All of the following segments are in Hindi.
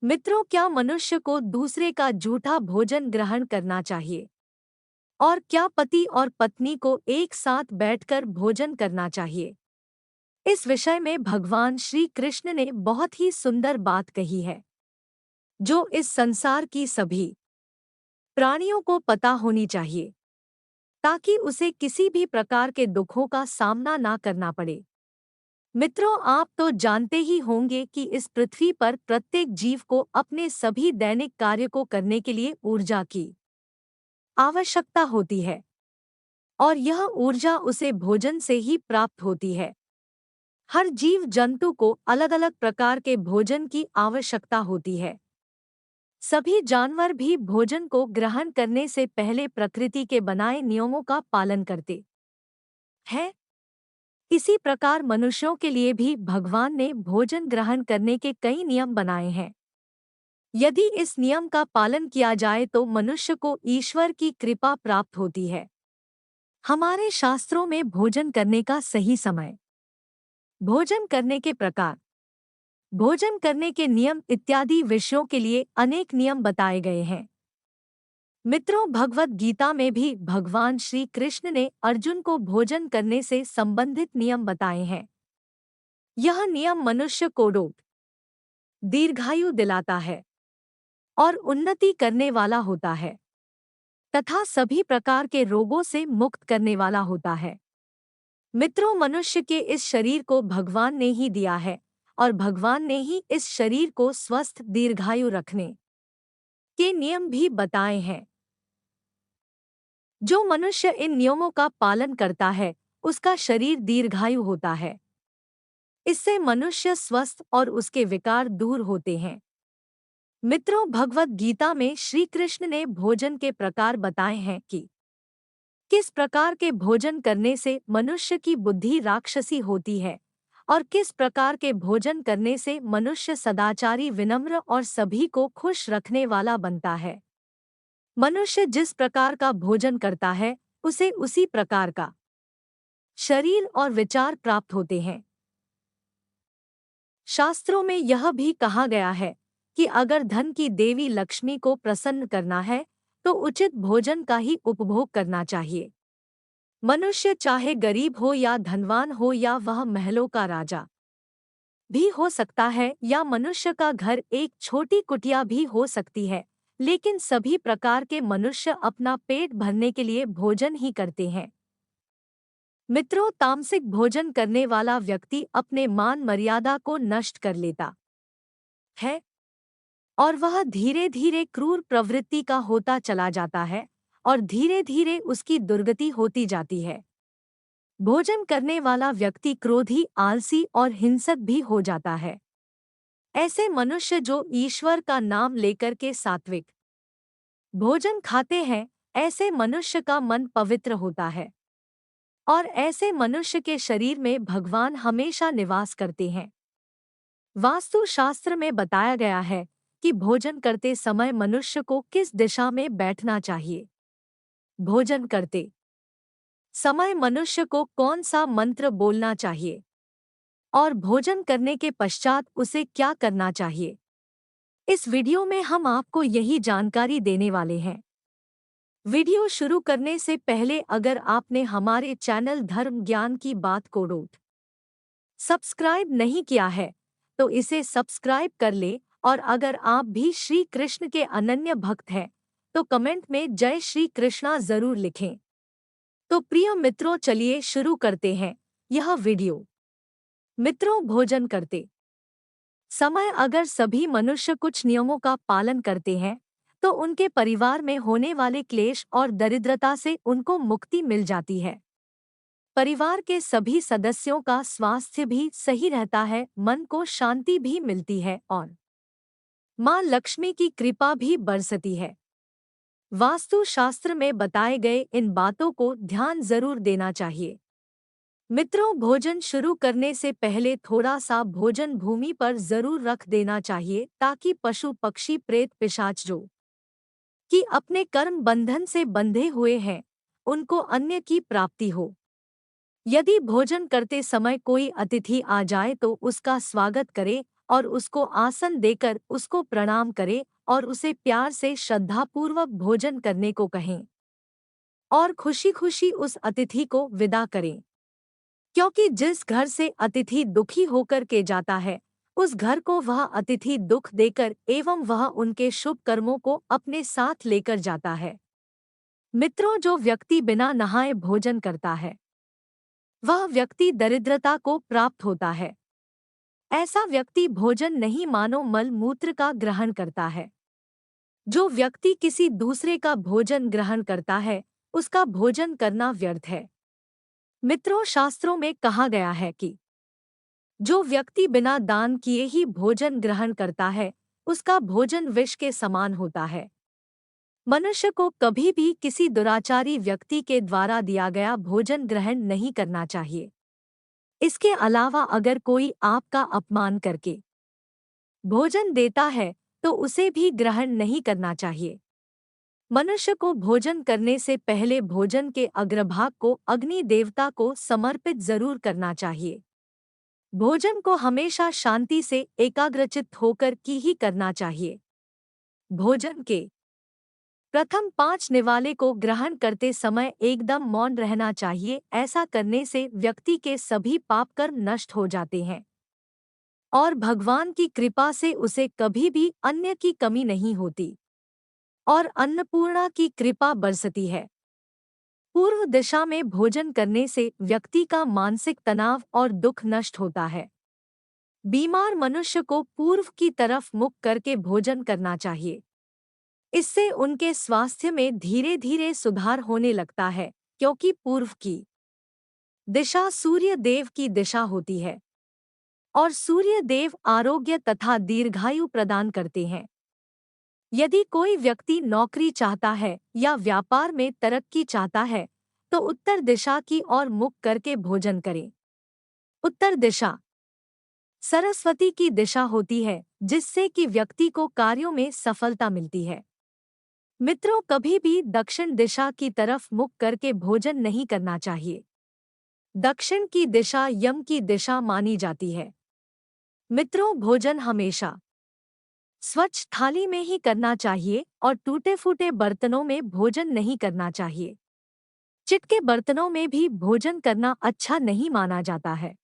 मित्रों, क्या मनुष्य को दूसरे का झूठा भोजन ग्रहण करना चाहिए? और क्या पति और पत्नी को एक साथ बैठकर भोजन करना चाहिए? इस विषय में भगवान श्री कृष्ण ने बहुत ही सुंदर बात कही है, जो इस संसार की सभी प्राणियों को पता होनी चाहिए, ताकि उसे किसी भी प्रकार के दुखों का सामना ना करना पड़े। मित्रों, आप तो जानते ही होंगे कि इस पृथ्वी पर प्रत्येक जीव को अपने सभी दैनिक कार्य को करने के लिए ऊर्जा की आवश्यकता होती है, और यह ऊर्जा उसे भोजन से ही प्राप्त होती है। हर जीव जंतु को अलग अलग प्रकार के भोजन की आवश्यकता होती है। सभी जानवर भी भोजन को ग्रहण करने से पहले प्रकृति के बनाए नियमों का पालन करते हैं। इसी प्रकार मनुष्यों के लिए भी भगवान ने भोजन ग्रहण करने के कई नियम बनाए हैं। यदि इस नियम का पालन किया जाए तो मनुष्य को ईश्वर की कृपा प्राप्त होती है। हमारे शास्त्रों में भोजन करने का सही समय, भोजन करने के प्रकार, भोजन करने के नियम इत्यादि विषयों के लिए अनेक नियम बताए गए हैं। मित्रों, भगवत गीता में भी भगवान श्री कृष्ण ने अर्जुन को भोजन करने से संबंधित नियम बताए हैं। यह नियम मनुष्य को रोग, दीर्घायु दिलाता है और उन्नति करने वाला होता है, तथा सभी प्रकार के रोगों से मुक्त करने वाला होता है। मित्रों, मनुष्य के इस शरीर को भगवान ने ही दिया है, और भगवान ने ही इस शरीर को स्वस्थ दीर्घायु रखने के नियम भी बताए हैं। जो मनुष्य इन नियमों का पालन करता है, उसका शरीर दीर्घायु होता है। इससे मनुष्य स्वस्थ और उसके विकार दूर होते हैं। मित्रों, भगवत गीता में श्री कृष्ण ने भोजन के प्रकार बताए हैं कि किस प्रकार के भोजन करने से मनुष्य की बुद्धि राक्षसी होती है, और किस प्रकार के भोजन करने से मनुष्य सदाचारी, विनम्र और सभी को खुश रखने वाला बनता है। मनुष्य जिस प्रकार का भोजन करता है, उसे उसी प्रकार का शरीर और विचार प्राप्त होते हैं। शास्त्रों में यह भी कहा गया है कि अगर धन की देवी लक्ष्मी को प्रसन्न करना है, तो उचित भोजन का ही उपभोग करना चाहिए। मनुष्य चाहे गरीब हो या धनवान हो, या वह महलों का राजा भी हो सकता है, या मनुष्य का घर एक छोटी कुटिया भी हो सकती है, लेकिन सभी प्रकार के मनुष्य अपना पेट भरने के लिए भोजन ही करते हैं। मित्रों, तामसिक भोजन करने वाला व्यक्ति अपने मान मर्यादा को नष्ट कर लेता है, और वह धीरे धीरे क्रूर प्रवृत्ति का होता चला जाता है, और धीरे धीरे उसकी दुर्गति होती जाती है। भोजन करने वाला व्यक्ति क्रोधी, आलसी और हिंसक भी हो जाता है। ऐसे मनुष्य जो ईश्वर का नाम लेकर के सात्विक भोजन खाते हैं, ऐसे मनुष्य का मन पवित्र होता है, और ऐसे मनुष्य के शरीर में भगवान हमेशा निवास करते हैं। वास्तु शास्त्र में बताया गया है कि भोजन करते समय मनुष्य को किस दिशा में बैठना चाहिए। भोजन करते समय मनुष्य को कौन सा मंत्र बोलना चाहिए, और भोजन करने के पश्चात उसे क्या करना चाहिए। इस वीडियो में हम आपको यही जानकारी देने वाले हैं। वीडियो शुरू करने से पहले अगर आपने हमारे चैनल धर्म ज्ञान की बात को रोट सब्सक्राइब नहीं किया है, तो इसे सब्सक्राइब कर ले, और अगर आप भी श्री कृष्ण के अनन्य भक्त हैं, तो कमेंट में जय श्री कृष्णा जरूर लिखें। तो प्रिय मित्रों, चलिए शुरू करते हैं यह वीडियो। मित्रों, भोजन करते समय अगर सभी मनुष्य कुछ नियमों का पालन करते हैं, तो उनके परिवार में होने वाले क्लेश और दरिद्रता से उनको मुक्ति मिल जाती है। परिवार के सभी सदस्यों का स्वास्थ्य भी सही रहता है, मन को शांति भी मिलती है, और माँ लक्ष्मी की कृपा भी बरसती है। वास्तु शास्त्र में बताए गए इन बातों को ध्यान जरूर देना चाहिए। मित्रों, भोजन शुरू करने से पहले थोड़ा सा भोजन भूमि पर जरूर रख देना चाहिए, ताकि पशु पक्षी प्रेत पिशाच जो कि अपने कर्म बंधन से बंधे हुए हैं, उनको अन्न की प्राप्ति हो। यदि भोजन करते समय कोई अतिथि आ जाए तो उसका स्वागत करें, और उसको आसन देकर उसको प्रणाम करें और उसे प्यार से श्रद्धापूर्वक भोजन करने को कहें और खुशी खुशी उस अतिथि को विदा करें। क्योंकि जिस घर से अतिथि दुखी होकर के जाता है, उस घर को वह अतिथि दुख देकर एवं वह उनके शुभ कर्मों को अपने साथ लेकर जाता है। मित्रों, जो व्यक्ति बिना नहाए भोजन करता है, वह व्यक्ति दरिद्रता को प्राप्त होता है। ऐसा व्यक्ति भोजन नहीं मानो मल मूत्र का ग्रहण करता है। जो व्यक्ति किसी दूसरे का भोजन ग्रहण करता है, उसका भोजन करना व्यर्थ है। मित्रों, शास्त्रों में कहा गया है कि जो व्यक्ति बिना दान किए ही भोजन ग्रहण करता है, उसका भोजन विष के समान होता है। मनुष्य को कभी भी किसी दुराचारी व्यक्ति के द्वारा दिया गया भोजन ग्रहण नहीं करना चाहिए। इसके अलावा अगर कोई आपका अपमान करके भोजन देता है, तो उसे भी ग्रहण नहीं करना चाहिए। मनुष्य को भोजन करने से पहले भोजन के अग्रभाग को अग्नि देवता को समर्पित जरूर करना चाहिए। भोजन को हमेशा शांति से एकाग्रचित्त होकर की ही करना चाहिए। भोजन के प्रथम 5 निवाले को ग्रहण करते समय एकदम मौन रहना चाहिए। ऐसा करने से व्यक्ति के सभी पाप कर्म नष्ट हो जाते हैं और भगवान की कृपा से उसे कभी भी अन्न की कमी नहीं होती और अन्नपूर्णा की कृपा बरसती है। पूर्व दिशा में भोजन करने से व्यक्ति का मानसिक तनाव और दुख नष्ट होता है। बीमार मनुष्य को पूर्व की तरफ मुख करके भोजन करना चाहिए। इससे उनके स्वास्थ्य में धीरे धीरे सुधार होने लगता है, क्योंकि पूर्व की दिशा सूर्य देव की दिशा होती है और सूर्य देव आरोग्य तथा दीर्घायु प्रदान करते हैं। यदि कोई व्यक्ति नौकरी चाहता है या व्यापार में तरक्की चाहता है, तो उत्तर दिशा की ओर मुख करके भोजन करें। उत्तर दिशा सरस्वती की दिशा होती है, जिससे कि व्यक्ति को कार्यों में सफलता मिलती है। मित्रों, कभी भी दक्षिण दिशा की तरफ मुख करके भोजन नहीं करना चाहिए। दक्षिण की दिशा यम की दिशा मानी जाती है। मित्रों, भोजन हमेशा स्वच्छ थाली में ही करना चाहिए और टूटे फूटे बर्तनों में भोजन नहीं करना चाहिए। चिटके बर्तनों में भी भोजन करना अच्छा नहीं माना जाता है।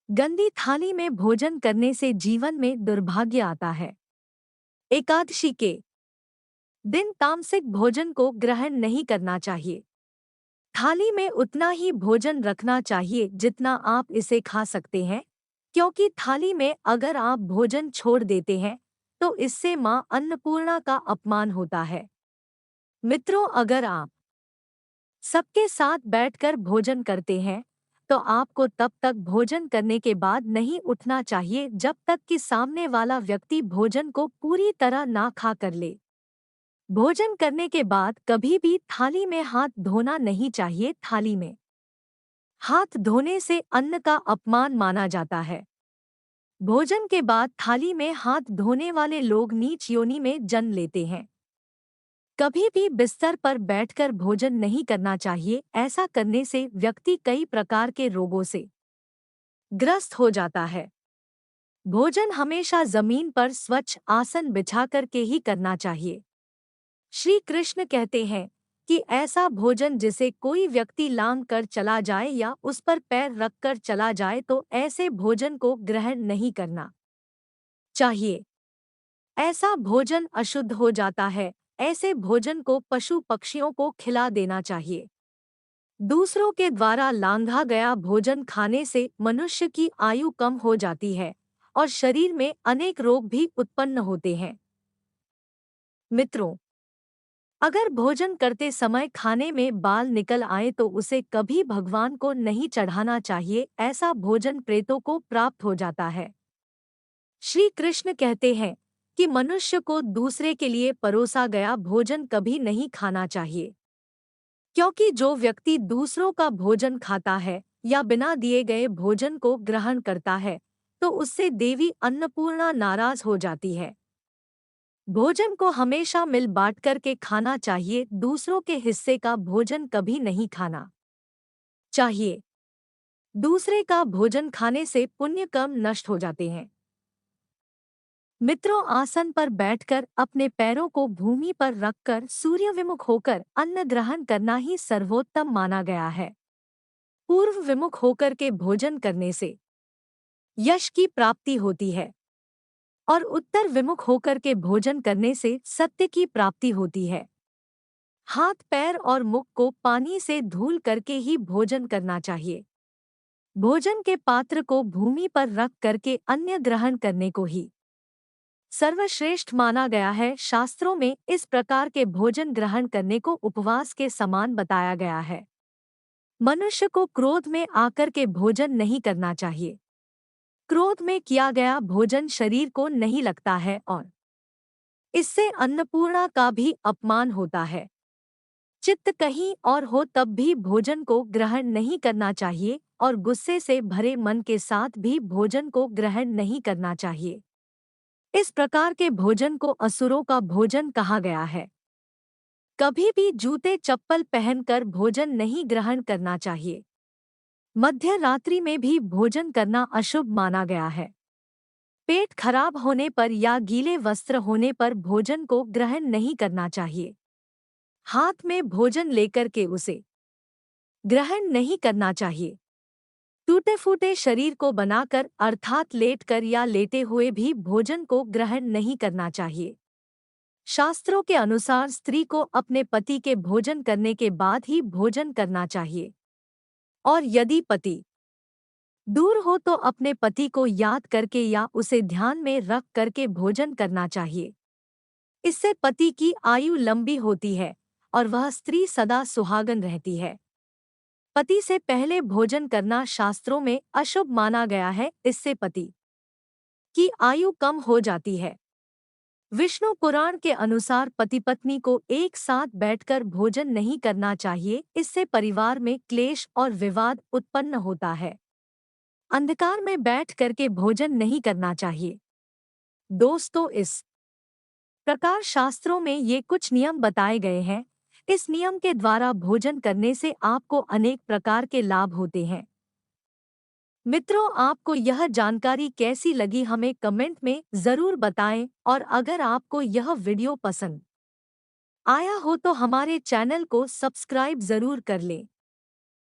गंदी थाली में भोजन करने से जीवन में दुर्भाग्य आता है। एकादशी के दिन तामसिक भोजन को ग्रहण नहीं करना चाहिए। थाली में उतना ही भोजन रखना चाहिए जितना आप इसे खा सकते हैं, क्योंकि थाली में अगर आप भोजन छोड़ देते हैं, तो इससे मां अन्नपूर्णा का अपमान होता है। मित्रों, अगर आप सबके साथ बैठकर भोजन करते हैं, तो आपको तब तक भोजन करने के बाद नहीं उठना चाहिए जब तक कि सामने वाला व्यक्ति भोजन को पूरी तरह ना खा कर ले। भोजन करने के बाद कभी भी थाली में हाथ धोना नहीं चाहिए। थाली में हाथ धोने से अन्न का अपमान माना जाता है। भोजन के बाद थाली में हाथ धोने वाले लोग नीच योनि में जन्म लेते हैं। कभी भी बिस्तर पर बैठकर भोजन नहीं करना चाहिए। ऐसा करने से व्यक्ति कई प्रकार के रोगों से ग्रस्त हो जाता है। भोजन हमेशा जमीन पर स्वच्छ आसन बिछाकर के ही करना चाहिए। श्री कृष्ण कहते हैं कि ऐसा भोजन जिसे कोई व्यक्ति लांघ कर चला जाए या उस पर पैर रखकर चला जाए, तो ऐसे भोजन को ग्रहण नहीं करना चाहिए। ऐसा भोजन अशुद्ध हो जाता है। ऐसे भोजन को पशु पक्षियों को खिला देना चाहिए। दूसरों के द्वारा लांघा गया भोजन खाने से मनुष्य की आयु कम हो जाती है और शरीर में अनेक रोग भी उत्पन्न होते हैं। मित्रों, अगर भोजन करते समय खाने में बाल निकल आए तो उसे कभी भगवान को नहीं चढ़ाना चाहिए। ऐसा भोजन प्रेतों को प्राप्त हो जाता है। श्री कृष्ण कहते हैं कि मनुष्य को दूसरे के लिए परोसा गया भोजन कभी नहीं खाना चाहिए, क्योंकि जो व्यक्ति दूसरों का भोजन खाता है या बिना दिए गए भोजन को ग्रहण करता है, तो उससे देवी अन्नपूर्णा नाराज हो जाती है। भोजन को हमेशा मिल बांट करके खाना चाहिए। दूसरों के हिस्से का भोजन कभी नहीं खाना चाहिए। दूसरे का भोजन खाने से पुण्य कर्म नष्ट हो जाते हैं। मित्रों, आसन पर बैठकर अपने पैरों को भूमि पर रखकर सूर्य विमुख होकर अन्न ग्रहण करना ही सर्वोत्तम माना गया है। पूर्व विमुख होकर के भोजन करने से यश की प्राप्ति होती है और उत्तर विमुख होकर के भोजन करने से सत्य की प्राप्ति होती है। हाथ, पैर और मुख को पानी से धुल करके ही भोजन करना चाहिए। भोजन के पात्र को भूमि पर रख करके अन्न ग्रहण करने को ही सर्वश्रेष्ठ माना गया है। शास्त्रों में इस प्रकार के भोजन ग्रहण करने को उपवास के समान बताया गया है। मनुष्य को क्रोध में आकर के भोजन नहीं करना चाहिए। क्रोध में किया गया भोजन शरीर को नहीं लगता है और इससे अन्नपूर्णा का भी अपमान होता है। चित्त कहीं और हो तब भी भोजन को ग्रहण नहीं करना चाहिए और गुस्से से भरे मन के साथ भी भोजन को ग्रहण नहीं करना चाहिए। इस प्रकार के भोजन को असुरों का भोजन कहा गया है। कभी भी जूते चप्पल पहनकर भोजन नहीं ग्रहण करना चाहिए। मध्य रात्रि में भी भोजन करना अशुभ माना गया है। पेट खराब होने पर या गीले वस्त्र होने पर भोजन को ग्रहण नहीं करना चाहिए। हाथ में भोजन लेकर के उसे ग्रहण नहीं करना चाहिए। टूटे फूटे शरीर को बनाकर अर्थात लेटकर या लेटे हुए भी भोजन को ग्रहण नहीं करना चाहिए। शास्त्रों के अनुसार स्त्री को अपने पति के भोजन करने के बाद ही भोजन करना चाहिए और यदि पति दूर हो तो अपने पति को याद करके या उसे ध्यान में रख करके भोजन करना चाहिए। इससे पति की आयु लंबी होती है और वह स्त्री सदा सुहागन रहती है। पति से पहले भोजन करना शास्त्रों में अशुभ माना गया है। इससे पति की आयु कम हो जाती है। विष्णु पुराण के अनुसार पति पत्नी को एक साथ बैठकर भोजन नहीं करना चाहिए। इससे परिवार में क्लेश और विवाद उत्पन्न होता है। अंधकार में बैठ करके भोजन नहीं करना चाहिए। दोस्तों, इस प्रकार शास्त्रों में ये कुछ नियम बताए गए हैं। इस नियम के द्वारा भोजन करने से आपको अनेक प्रकार के लाभ होते हैं। मित्रों, आपको यह जानकारी कैसी लगी हमें कमेंट में ज़रूर बताएं और अगर आपको यह वीडियो पसंद आया हो तो हमारे चैनल को सब्सक्राइब ज़रूर कर लें।